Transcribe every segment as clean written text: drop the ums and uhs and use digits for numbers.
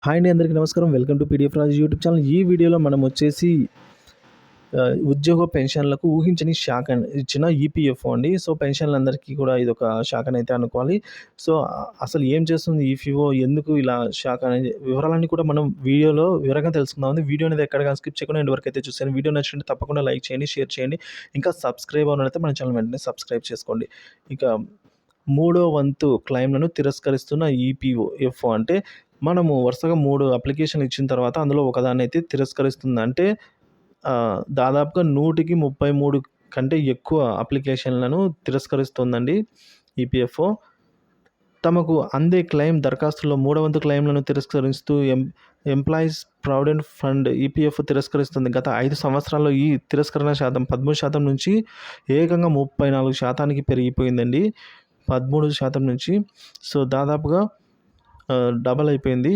Hi అండి, అందరికీ నమస్కారం. Welcome to PDF Raju YouTube channel. ఈ వీడియోలో మనం వచ్చేసి ఉద్యోగ పెన్షన్లకు ఊహించని షాక్ ఇచ్చిన ఈపీఎఫ్ఓ అండి. సో పెన్షన్లందరికీ కూడా ఇదొక షాక్ అని అయితే అనుకోవాలి. సో అసలు ఏం చేస్తుంది ఈపీఎఫ్ఓ, ఎందుకు ఇలా షాక్ అనేది వివరాలన్నీ కూడా మనం వీడియోలో వివరంగా తెలుసుకుందాం. వీడియో అనేది ఎక్కడ స్కిప్ చేయకుండా ఎండ్ వరకు అయితే చూసాను. వీడియో నచ్చినట్టు తప్పకుండా లైక్ చేయండి, షేర్ చేయండి. ఇంకా సబ్స్క్రైబ్ అవ్వనైతే మన ఛానల్ వెంటనే సబ్స్క్రైబ్ చేసుకోండి. ఇక మూడో వంతు క్లెయిమ్లను తిరస్కరిస్తున్న ఈపీఎఫ్ఓ అంటే మనము వరుసగా 3 అప్లికేషన్లు ఇచ్చిన తర్వాత అందులో ఒకదాన్నైతే తిరస్కరిస్తుంది. అంటే దాదాపుగా 100కి 33 కంటే ఎక్కువ అప్లికేషన్లను తిరస్కరిస్తోందండి ఈపీఎఫ్ఓ. తమకు అందే క్లెయిమ్ దరఖాస్తులో 3వ వంతు క్లెయిమ్లను తిరస్కరిస్తూ ఎంప్లాయీస్ ప్రావిడెంట్ ఫండ్ ఈపీఎఫ్ తిరస్కరిస్తుంది. గత 5 సంవత్సరాల్లో ఈ తిరస్కరణ శాతం 13% నుంచి ఏకంగా 34%కి పెరిగిపోయిందండి. 13% నుంచి సో దాదాపుగా డబల్ అయిపోయింది,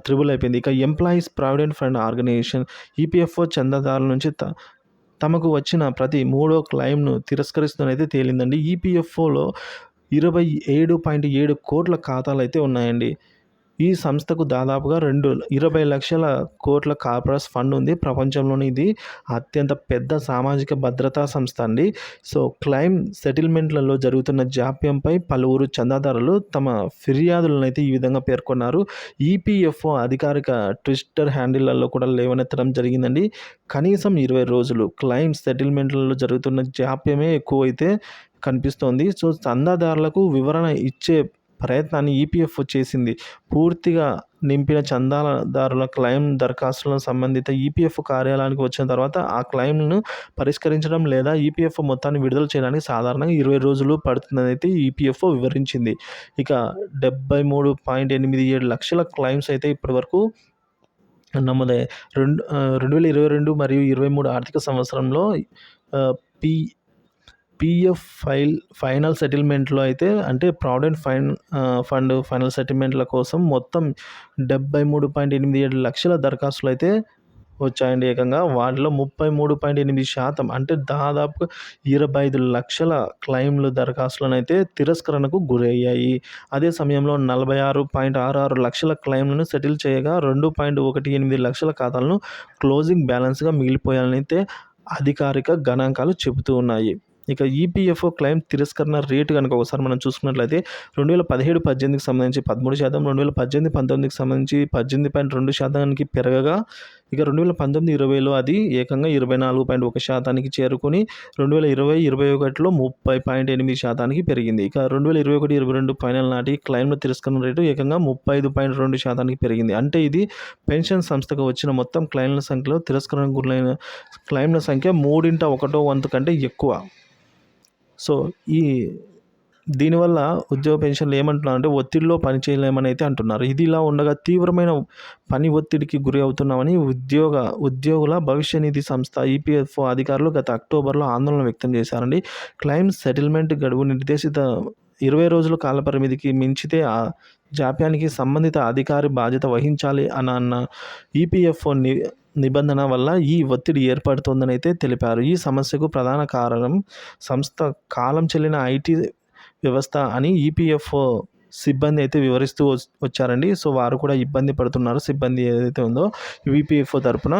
త్రిబుల్ అయిపోయింది. ఇక employees provident fund organisation EPFO చందాదారుల నుంచి తమకు వచ్చిన ప్రతి 3వ క్లెయిమ్ను తిరస్కరిస్తుందనైతే తేలిందండి. ఈపీఎఫ్ఓలో 27.7 కోట్ల ఖాతాలు అయితే ఉన్నాయండి. ఈ సంస్థకు దాదాపుగా 20 లక్షల కోట్ల కార్పొరేట్ ఫండ్ ఉంది. ప్రపంచంలోని ఇది అత్యంత పెద్ద సామాజిక భద్రతా సంస్థ అండి. సో క్లెయిమ్ సెటిల్మెంట్లలో జరుగుతున్న జాప్యంపై పలువురు చందాదారులు తమ ఫిర్యాదులను అయితే ఈ విధంగా పేర్కొన్నారు. ఈపీఎఫ్ఓ అధికారిక ట్విట్టర్ హ్యాండిళ్లలో కూడా లేవనెత్తడం జరిగిందండి. కనీసం 20 రోజులు క్లెయిమ్ సెటిల్మెంట్లలో జరుగుతున్న జాప్యమే ఎక్కువైతే కనిపిస్తోంది. సో చందాదారులకు వివరణ ఇచ్చే ప్రయత్నాన్ని ఈపీఎఫ్ఓ చేసింది. పూర్తిగా నింపిన చందాదారుల క్లెయిమ్ దరఖాస్తులను సంబంధిత ఈపీఎఫ్ఓ కార్యాలయానికి వచ్చిన తర్వాత ఆ క్లెయిమ్లను పరిష్కరించడం లేదా ఈపీఎఫ్ఓ మొత్తాన్ని విడుదల చేయడానికి సాధారణంగా 20 రోజులు పడుతుందని అయితే ఈపీఎఫ్ఓ వివరించింది. ఇక 73.87 లక్షల క్లెయిమ్స్ అయితే ఇప్పటివరకు నమోదయ్యాయి. 2022 మరియు 23 ఆర్థిక సంవత్సరంలో పి పీఎఫ్ ఫైనల్ సెటిల్మెంట్లో అయితే అంటే ప్రావిడెంట్ ఫండ్ ఫైనల్ సెటిల్మెంట్ల కోసం మొత్తం 73.87 లక్షల దరఖాస్తులు అయితే వచ్చాయండి ఏకంగా. వాటిలో 33.8% అంటే దాదాపు 25 లక్షల క్లెయిమ్లు దరఖాస్తులను అయితే తిరస్కరణకు గురయ్యాయి. అదే సమయంలో 46.66 లక్షల క్లెయిమ్లను సెటిల్ చేయగా 2.18 లక్షల ఖాతాలను క్లోజింగ్ బ్యాలెన్స్గా మిగిలిపోయాలని అయితే అధికారిక గణాంకాలు చెబుతూ ఉన్నాయి. ఇక ఈపీఎఫ్ఓ క్లెయిమ్ తిరస్కరణ రేటు కనుక ఒకసారి మనం చూసుకున్నట్లయితే 2017-18కి సంబంధించి 13%, 2018-19కి సంబంధించి 18.2%కి పెరగగా ఇక 2019-20లో అది ఏకంగా 24.1%కి చేరుకుని 2020-21లో 30.8%కి పెరిగింది. ఇక 2021-22 ఫైనల్ నాటి క్లెయిమ్ల తిరస్కరణ రేటు ఏకంగా 35.2%కి పెరిగింది. అంటే ఇది పెన్షన్ సంస్థకు వచ్చిన మొత్తం క్లెయిమ్ల సంఖ్యలో తిరస్కరణకు గురైన క్లెయిమ్ల సంఖ్య 1/3 కంటే ఎక్కువ. సో దీనివల్ల ఉద్యోగ పెన్షన్లు ఏమంటున్నారంటే ఒత్తిడిలో పని చేయలేమని అయితే అంటున్నారు. ఇది ఇలా ఉండగా తీవ్రమైన పని ఒత్తిడికి గురి అవుతున్నామని ఉద్యోగుల భవిష్య నిధి సంస్థ ఈపీఎఫ్ఓ అధికారులు గత అక్టోబర్లో ఆందోళన వ్యక్తం చేశారండి. క్లెయిమ్ సెటిల్మెంట్ గడువు నిర్దేశిత 20 రోజుల కాలపరిమితికి మించితే ఆ జాప్యానికి సంబంధిత అధికారి బాధ్యత వహించాలి అన్న ఈపీఎఫ్ఓ నిబంధన వల్ల ఈ ఒత్తిడి ఏర్పడుతోందని అయితే తెలిపారు. ఈ సమస్యకు ప్రధాన కారణం సంస్థ కాలం చెల్లిన ఐటీ వ్యవస్థ అని ఈపీఎఫ్ఓ సిబ్బంది అయితే వివరిస్తూ వచ్చారండి. సో వారు కూడా ఇబ్బంది పడుతున్నారు, సిబ్బంది ఏదైతే ఉందో ఈపీఎఫ్ఓ తరపున.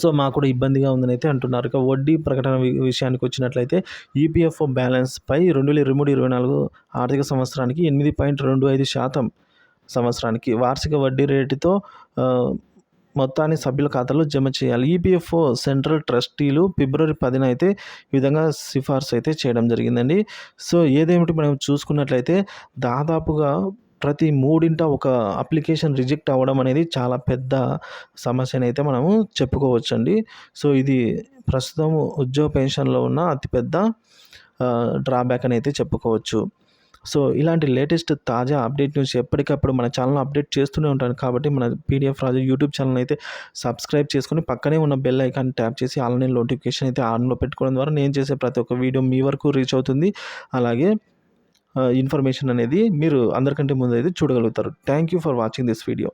సో మాకు కూడా ఇబ్బందిగా ఉందని అయితే అంటున్నారు. ఇక వడ్డీ ప్రకటన విషయానికి వచ్చినట్లయితే ఈపీఎఫ్ఓ బ్యాలెన్స్పై 2023-24 ఆర్థిక సంవత్సరానికి 8.25% సంవత్సరానికి వార్షిక వడ్డీ రేటుతో మొత్తాన్ని సభ్యుల ఖాతాలో జమ చేయాలి. ఈపీఎఫ్ఓ సెంట్రల్ ట్రస్టీలు ఫిబ్రవరి 10న అయితే ఈ విధంగా సిఫార్సు అయితే చేయడం జరిగిందండి. సో ఏదేమిటి మనం చూసుకున్నట్లయితే దాదాపుగా ప్రతి 3 ఒక అప్లికేషన్ రిజెక్ట్ అవ్వడం అనేది చాలా పెద్ద సమస్యని అయితే మనము చెప్పుకోవచ్చండి. సో ఇది ప్రస్తుతం ఉద్యోగ పెన్షన్లో ఉన్న అతిపెద్ద డ్రాబ్యాక్ అని అయితే చెప్పుకోవచ్చు. సో ఇలాంటి లేటెస్ట్ తాజా అప్డేట్ న్యూస్ ఎప్పటికప్పుడు మన ఛానల్లో అప్డేట్ చేస్తూనే ఉంటాను. కాబట్టి మన పీడిఎఫ్ రాజు యూట్యూబ్ ఛానల్ అయితే సబ్స్క్రైబ్ చేసుకుని పక్కనే ఉన్న బెల్ ఐకాన్ ట్యాప్ చేసి ఆన్లైన్ నోటిఫికేషన్ అయితే ఆన్లో పెట్టుకోవడం ద్వారా నేను చేసే ప్రతి ఒక్క వీడియో మీ వరకు రీచ్ అవుతుంది. అలాగే ఇన్ఫర్మేషన్ అనేది మీరు అందరికంటే ముందు అయితే చూడగలుగుతారు. Thank you for watching this video.